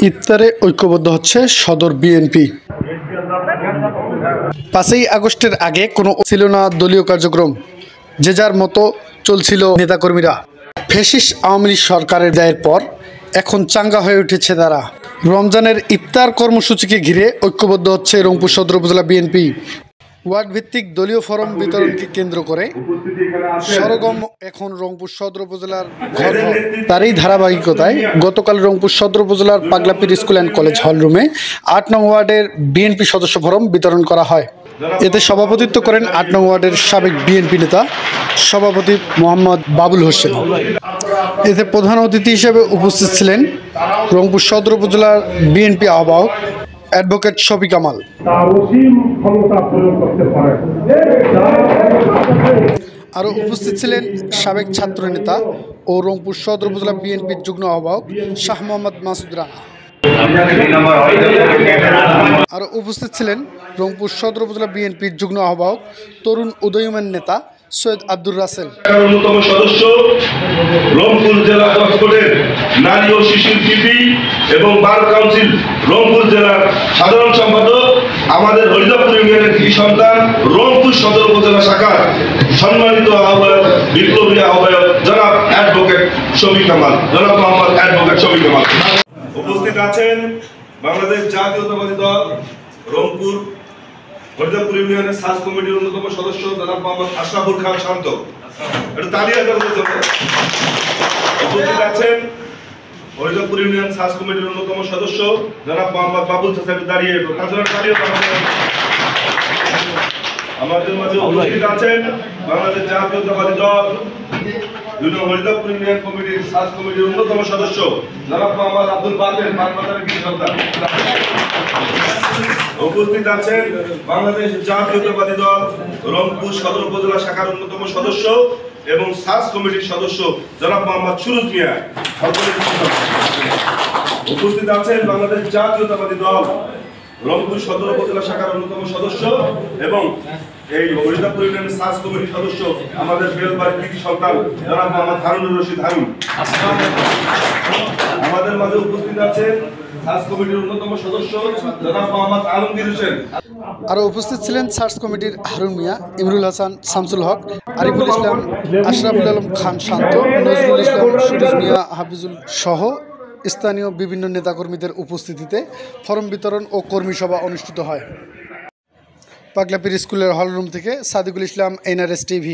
ইফতারে ঐক্যবদ্ধ হচ্ছে সদর বিএনপি। 5ই আগস্টের আগে কোনো ছিল না দলীয় কার্যক্রম, যে যার মতো চলছিল নেতাকর্মীরা। ফ্যাসিস্ট আওয়ামী লীগ সরকারের দায়ের পর এখন চাঙ্গা হয়ে উঠেছে তারা। রমজানের ইফতার কর্মসূচিকে ঘিরে ঐক্যবদ্ধ হচ্ছে রংপুর সদর উপজেলা বিএনপি। ওয়ার্ড ভিত্তিক দলীয় ফরম বিতরণকে কেন্দ্র করে সরগম এখন রংপুর সদর উপজেলার ঘর। তারই ধারাবাহিকতায় গতকাল রংপুর সদর উপজেলার পাগলাপীর স্কুল অ্যান্ড কলেজ হল রুমে 8 নং ওয়ার্ডের বিএনপি সদস্য ফরম বিতরণ করা হয়। এতে সভাপতিত্ব করেন 8 নং ওয়ার্ডের সাবেক বিএনপি নেতা সভাপতি মোহাম্মদ বাবুল হোসেন। এতে প্রধান অতিথি হিসেবে উপস্থিত ছিলেন রংপুর সদর উপজেলার বিএনপি আহ্বায়ক অ্যাডভোকেট শফিক কামাল। আরও উপস্থিত ছিলেন সাবেক ছাত্রনেতা ও রংপুর সদর উপজেলা বিএনপির যুগ্ম আহ্বায়ক শাহ মোহাম্মদ মাসুদ রানা। আরও উপস্থিত ছিলেন রংপুর সদর উপজেলা বিএনপির যুগ্ম আহ্বায়ক তরুণ উদয়মান নেতা সৈয়দ আব্দুর রাসেল। অন্যতম সদস্য রংপুর জেলা জজকোর্টের নারী ও শিশু শিল্পী এবং বার কাউন্সিল রংপুর জেলার সাধারণ সম্পাদক, আমাদের হরিদাপুর ইউনিয়নের কৃষি সন্তান রংপুর সদর উপজেলা শাখার সম্মানিত আহ্বায়ক, বিপ্লবী আহ্বায়ক জনাব অ্যাডভোকেট শফিক কামাল, জনাব মোহাম্মদ অ্যাডভোকেট শফিক কামাল। উপস্থিত আছেন বাংলাদেশ জাতীয়তাবাদী দল রংপুর হরিদাপুর ইউনিয়নের সার্চ কমিটির অন্যতম সদস্য জনাব মোহাম্মদ আশরাফুল খান শান্ত। একটু তালিয়া দেওয়ার জন্য উপস্থিত আছেন হরিদাপুর ইউনিয়ন সার্চ কমিটির অন্যতম সদস্য জনাব মোহাম্মদ বাবুল সাহেব দাঁড়িয়ে আমাদের মাঝে উপস্থিত আছেন বাংলাদেশ জাতীয়তাবাদী দল হরিদাপুর ইউনিয়ন কমিটির সার্চ কমিটির অন্যতম সদস্য জনাব মোহাম্মদ আব্দুল বাদের মানবাজারের কৃষি সন্তান। উপস্থিত আছেন বাংলাদেশ জাতীয়তাবাদী দল রংপুর সদর উপজেলা শাখার অন্যতম সদস্য এবং সার্চ কমিটির সদস্য জনাব মোহাম্মদ সুরুজ মিয়া। উপস্থিত আছেন বাংলাদেশ জাতীয়তাবাদী দল রংপুর সদর উপজেলা শাখার অন্যতম সদস্য এবং এই হরিদাপুর ইউনিয়নের সার্চ কমিটির সদস্য আমাদের বেলবাড়ি কৃতি সন্তান জনাব মোহাম্মদ হারুনুর রশিদ হারুন। আমাদের মাঝে উপস্থিত আছে সার্চ কমিটির অন্যতম সদস্য জনাব মোহাম্মদ আলমগীর হোসেন। আরও উপস্থিত ছিলেন সার্চ কমিটির হারুন মিয়া, ইমরুল হাসান, শামসুল হক, আরিফুল ইসলাম, আশরাফুল আলম খান শান্ত, নজরুল ইসলাম, সুরজ মিয়া, হাফিজুল সহ স্থানীয় বিভিন্ন নেতাকর্মীদের উপস্থিতিতে ফরম বিতরণ ও কর্মী সভা অনুষ্ঠিত হয়। পাগলাপীর স্কুলের হলরুম থেকে সাদিকুল ইসলাম, NRS TV।